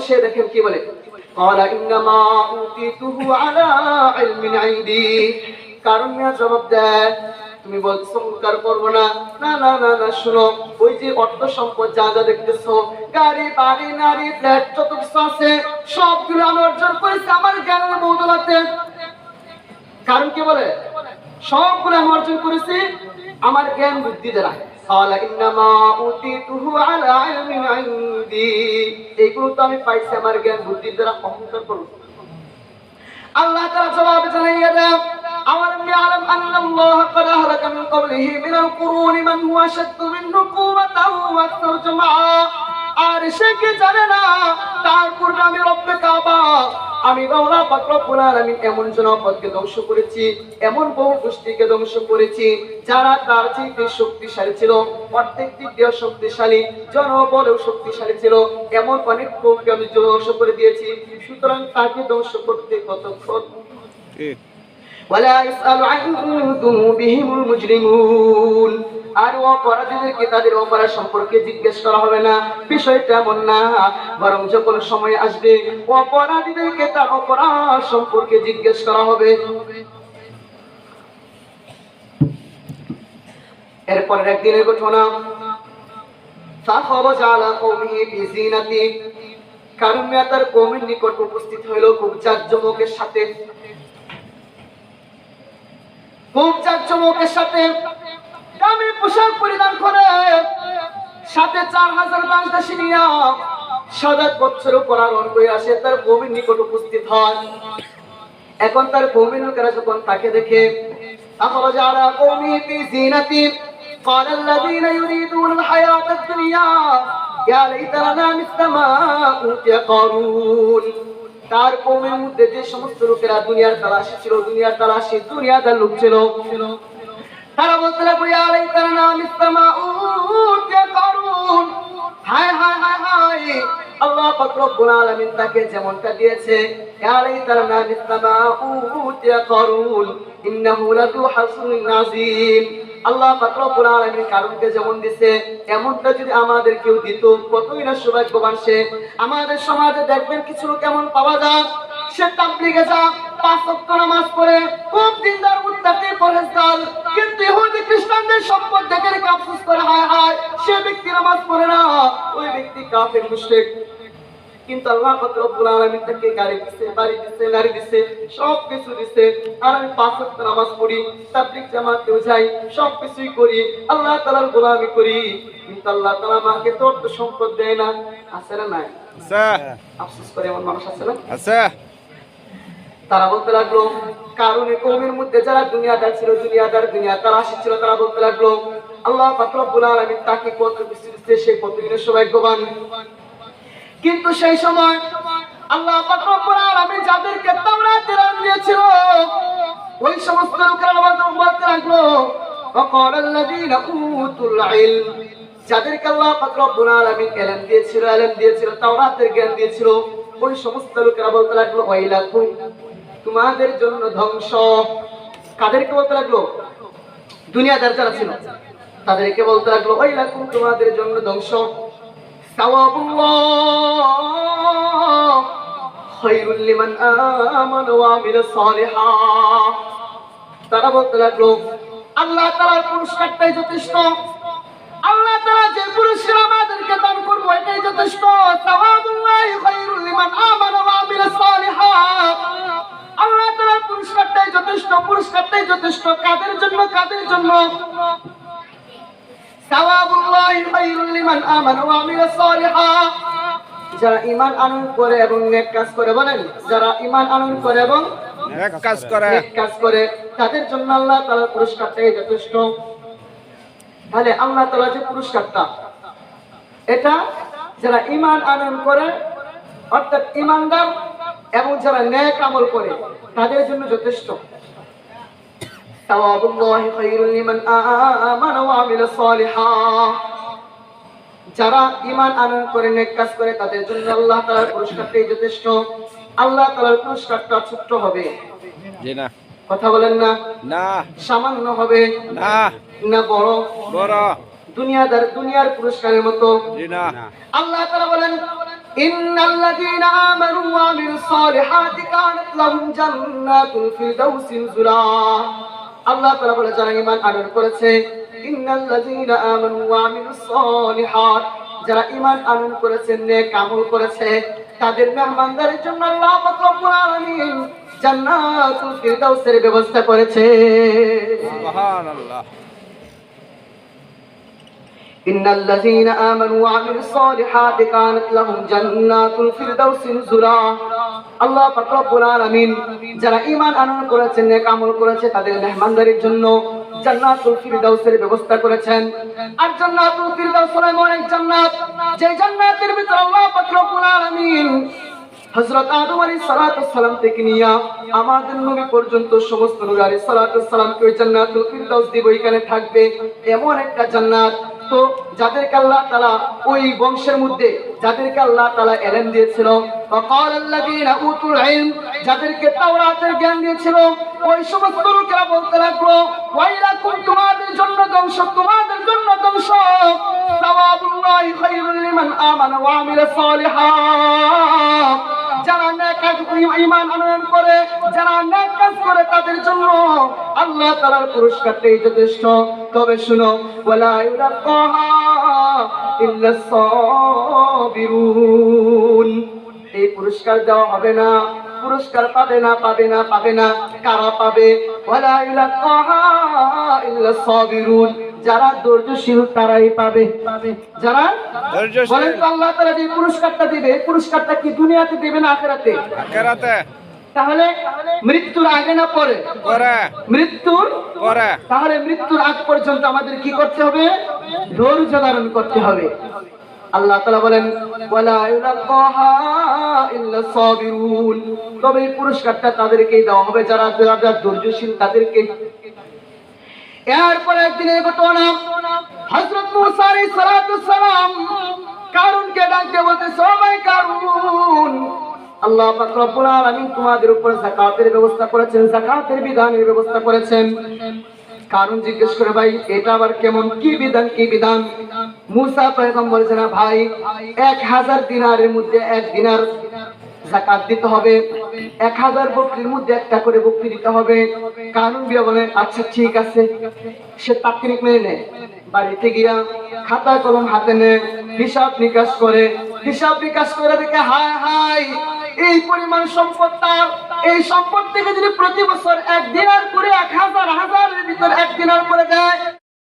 সে দেখেন কি বলে, قال انما اوتيته على علم عندي। কারণ মিয়া জবাব দেয়, তুমি বলছো মুনকার করবো না, না না না না, শুনো, ওই যে অর্থ সম্পদ যা যা দেখতেছো, গাড়ি বাড়ি নারী ফ্ল্যাট যত কিছু আছে, সবগুলো আমি অর্জন করেছি আমার জ্ঞানের বদৌলতে। কারণ কি বলে, সবগুলো আমি অর্জন করেছি আমার জ্ঞান বুদ্ধি দ্বারা। قال انما اوتيته على علم عندي। এগুলো তো আমি পাইছি আমার জ্ঞান বুদ্ধি দ্বারা। অহংকার করো। আল্লাহ তাআলা জবাব জানাইয়া দেন, আওয়ালাম ইয়ালাম আন্নাল্লাহা ক্বাদ আহলাকা মিন ক্বাবলিহি মিনাল কুরুনি মান হুয়া আশাদ্দু মিনহু কুওয়াতান ওয়া আকসারু জামআ। আর সে কি জানে না তার পূর্বে আমি রব্বে কাবা, আমি আল্লাহ পাক রব্বুল আলামিন এমন জনপদকে ধ্বংস করেছি, এমন বহু গোষ্ঠীকে ধ্বংস করেছি যারা তার চেয়ে শক্তিশালী ছিল, প্রত্যেক দিক দিয়ে শক্তিশালী, জনবলেও শক্তিশালী ছিল, এমন অনেক কওমকে আমি ধ্বংস করে দিয়েছি। সুতরাং তাকে ধ্বংস করতে কতক্ষণ? ওয়ালা ইসআলু আন যুনুবিহিমুল মুজরিমুন। আর অপরাধীদেরকে তাদের অপরাধ সম্পর্কে জিজ্ঞেস করা হবে না, বিষয়টা এমন না, বরং যখন সময় আসবে অপরাধীদেরকে তার অপরাধ সম্পর্কে জিজ্ঞেস করা হবে। এরপরের একদিনের ঘটনা, ফাখরাজা আলা কওমিহি বিজিনাতি। কারণ তার কওমের নিকট উপস্থিত হইল খুব জাঁকজমকের সাথে, খুব জাঁকজমকের সাথে দামি পোশাক পরিধান করে, সাথে 4000 দাসদাসী নিয়া সাদা বছর উপর আরোহণ করে আসে, তার কওমের নিকট উপস্থিত হয়। এখন তার কওমের লোকেরা যখন তাকে দেখে, আখরাজা আলা কওমিহি বিজিনাতি قال الذين يريدون الحياة الدنيا يا ليت لنا مثل ما أوتي قارون। তার কওমের মধ্যে যে সমস্ত লোকেরা দুনিয়ার তালাশি ছিল, দুনিয়ার তালাশি দুনিয়াদার লোক ছিল, তারা বলতে লাগলো, ইয়া লাইতা লানা মিসলা মা উতিয়া কারুন। হায় হায় হায় হায়, আল্লাহ পাক রব্বুল আলামিন তাকে যেমনটা দিয়েছে, ইয়া লাইতা লানা মিসলা মা উতিয়া কারুন ইন্নাহু লাযু হাসুনিন নাযীম। আল্লাহ পাক রব্বুল আলামিন কারুনকে যেমন দিয়েছে এমনটা যদি আমাদের কেউ দিত, কতই না সৌভাগ্যবান সে। আমাদের সমাজে দেখবেন কিছু লোক কেমন পাওয়া যায়, সে তাবলীগে যায়, 5 ওয়াক্ত নামাজ পড়ে, খুব দিনদার মুত্তাকি পরহেজগার, কিন্তু ইহুদি খ্রিস্টানদের সম্পদ দেখে আফসোস করে, হায় হায় সে ব্যক্তি নামাজ পড়ে না, ওই ব্যক্তি কাফের মুশরিক। কিন্তু আল্লাহ পাক রব্বুল আলামিন তাকে গাড়ি দিয়েছে, বাড়ি দিয়েছে, নারী দিয়েছে, সব কিছু দিয়েছে। আর আমি 5 ওয়াক্ত নামাজ পড়ি, তাবলীগ জামাতেও যাই, সব কিছুই করি, আল্লাহ তাআলার গোলামি করি, কিন্তু আল্লাহ তাআলা আমাকে তো অর্থ সম্পদ দেয় না। আছে না নাই? আছে। আফসোস করে এমন মানুষ আছে না? আছে। তারা বলতে লাগলো, কারণে কওমের মধ্যে যারা দুনিয়াদার ছিল, দুনিয়া তালাশি ছিল, তারা বলতে লাগলো, আল্লাহ পাক রব্বুল আলামিন তাকে কত কিছু দিয়েছে, সে কতই না সৌভাগ্যবান। কিন্তু সেই সময় আল্লাহ পাক রব্বুল আলামিন যাদেরকে তাওরাতের ইলম দিয়েছিল, ওই সমস্ত লোকেরা বলতে লাগলো, وقال الذين اوتوا العلم। যাদেরকে আল্লাহ পাক রব্বুল আলামিন ইলম দিয়েছিল, তাওরাতের জ্ঞান দিয়েছিল, ওই সমস্ত লোকেরা বলতে লাগলো, ওয়াইলাকুম, তোমাদের জন্য ধ্বংস। কাদেরকে বলতে লাগলো? দুনিয়াদার যারা ছিল তাদেরকে বলতে লাগলো, ওয়াইলাকুম, তোমাদের জন্য ধ্বংস। সাওয়াবুল্লাহ খায়রুল লিমান আমানা ওয়া আমিলা সালিহা। তারা বলতে লাগলো, আল্লাহ তাআলার পুরস্কারটাই যথেষ্ট, আল্লাহ তাআলা যে পুরস্কার আমাদেরকে দান করবে এটাই যথেষ্ট। সাওয়াবুল্লাহি খায়রুল লিমান আমানা ওয়া আমিলা সালিহা। আল্লাহ তাআলার পুরস্কারটাই যথেষ্ট। কাদের জন্য? সাওয়াবুল্লাহি খায়রুল লিমান আমানা ওয়া আমিলা সালিহা। যারা ঈমান আনয়ন করে এবং নেক কাজ করে, বলেন, যারা ঈমান আনয়ন করে এবং নেক কাজ করে তাদের জন্য আল্লাহ তাআলার পুরস্কারটাই যথেষ্ট। তাহলে আল্লাহ তাআলা যে পুরস্কারটা, এটা যারা ঈমান আনয়ন করে, অর্থাৎ ঈমানদার এবং যারা নেক আমল করে তাদের জন্য যথেষ্ট। সাওয়াবুল্লাহি খায়রুল লিমান আমানা ওয়া আমিলা সালিহা। যারা ঈমান আনয়ন করে নেক কাজ করে তাদের জন্য আল্লাহ তাআলার পুরস্কারটাই যথেষ্ট। আল্লাহ তাআলার পুরস্কারটা ছোট হবে? জি না। কথা বলেন না? না। সামান্য হবে? না। না বড়? দুনিয়ার পুরস্কারের মতো? জি না। আল্লাহ তাআলা বলেন, ইন্নাল্লাযীনা আমানু ওয়া আমিলুস সালিহাতি কানাত লাহুম জান্নাতুল ফিরদাউসি নুজুলা। আল্লাহ তাআলা বলে যারা ঈমান আনয়ন করেছে, ইন্নাল্লাযীনা আমানু ওয়া আমিলুস সালিহাত, যারা ঈমান আনয়ন করেছে, নেক আমল করেছে, তাদের মেহমানদারির জন্য আল্লাহ পাক রব্বুল আলামিন জান্নাতুল ফিরদাউসের ব্যবস্থা করেছে। সুবহানাল্লাহ। ইন্নাল্লাযীনা আমানু ওয়া আমিলুস সালিহাতি কানাত লাহুম জান্নাতুল ফিরদাউসি নুজুলা। আল্লাহ পাক রব্বুল আলামিন যারা ঈমান আনয়ন করেছে, নেক আমল করেছে, তাদের মেহমানদারির জন্য জান্নাতুল ফিরদাউসের ব্যবস্থা করেছেন। আর জান্নাতুল ফিরদাউস হলো এমন এক জান্নাত, যে জান্নাতের ভিতর আল্লাহ পাক রব্বুল আলামিন হযরত আদম আলাইহিস সালাতু ওয়াস সালাম থেকে নিয়া আমাদের নবী পর্যন্ত সমস্ত নবী আলাইহিস সালাতু ওয়াস সালামকে ওই জান্নাতুল ফিরদাউস দিব, এখানে থাকবে এমন একটা জান্নাত। তো যাদেরকে আল্লাহ তাআলা ওই বংশের মধ্যে যাদেরকে আল্লাহ তাআলা ইলম দিয়েছিল, ওয়াকালাল্লাযীনা উতুল ইলম, যাদেরকে তাওরাতের জ্ঞান দিয়েছিল, ওই সমস্ত লোকেরা বলতে লাগলো, ওয়াইলাকুম, তোমাদের জন্য ধ্বংস, তোমাদের জন্য ধ্বংস, সাওয়াবুল্লাহি খায়রুল লিমান আমানা ওয়া আমিলা সালিহাত। যারা নেক ঈমান আনয়ন করে, যারা নেক কাজ করে, তাদের জন্য আল্লাহ তাআলার পুরস্কারটাই যথেষ্ট। তবে শুনো, ওয়ালা ইউলাকাহা ইল্লাস সাবিরুন, এই পুরস্কার দেওয়া হবে না, পুরস্কার পাবে না, পাবে না, পাবে না। কারা পাবে? ওয়ালা ইউলাকাহা ইল্লাস সাবিরুন, যারা ধৈর্যশীল তারাই পাবে। যারা ধৈর্যশীল। বলেন তো আল্লাহ তাআলা যে পুরস্কারটা দিবে, এই পুরস্কারটা কি দুনিয়াতে দিবে না আখিরাতে? আখিরাতে। তাহলে মৃত্যুর আগে না পরে? পরে। মৃত্যুর পরে। তাহলে মৃত্যুর আগ পর্যন্ত আমাদের কি করতে হবে? ধৈর্য ধারণ করতে হবে। আল্লাহ তাআলা বলেন, ওয়ালা ইউলাকাহা ইল্লাস সাবিরুন, তবে এই পুরস্কারটা তাদেরকেই দেওয়া হবে যারা ধৈর্যশীল, তাদেরকে। এরপর একদিনের ঘটনা, হযরত মূসা আলাইহিস সালাতু ওয়াস সালাম কারুনকে ডাকতে বলতে, সবাই কারুন, আল্লাহ পাক রব্বুল আলামিন তোমাদের উপর যাকাতের ব্যবস্থা করেছেন, যাকাতের বিধানের ব্যবস্থা করেছেন। কারুন জিজ্ঞেস করে, ভাই এটা আবার কেমন, কি বিধান, কি বিধান? মূসা পয়গম্বর বলেছেন, ভাই 1000 দিনারের মধ্যে 1 দিনার যাকাত দিতে হবে, 1000 বকরির মধ্যে একটা করে বকরি দিতে হবে। কারুন বিয়া বলে, আচ্ছা ঠিক আছে। সে তাৎক্ষণিক মেনে নেয়, বাড়িতে গিয়া খাতা কলম হাতে নেয়, হিসাব নিকাশ করে, হিসাব নিকাশ করে দেখে, হায় হায়, এই পরিমাণ সম্পদ তার, এই সম্পদ থেকে যদি প্রতি বছর 1 দিনার করে 1000 হাজারের ভিতর 1 দিনার করে দেয়,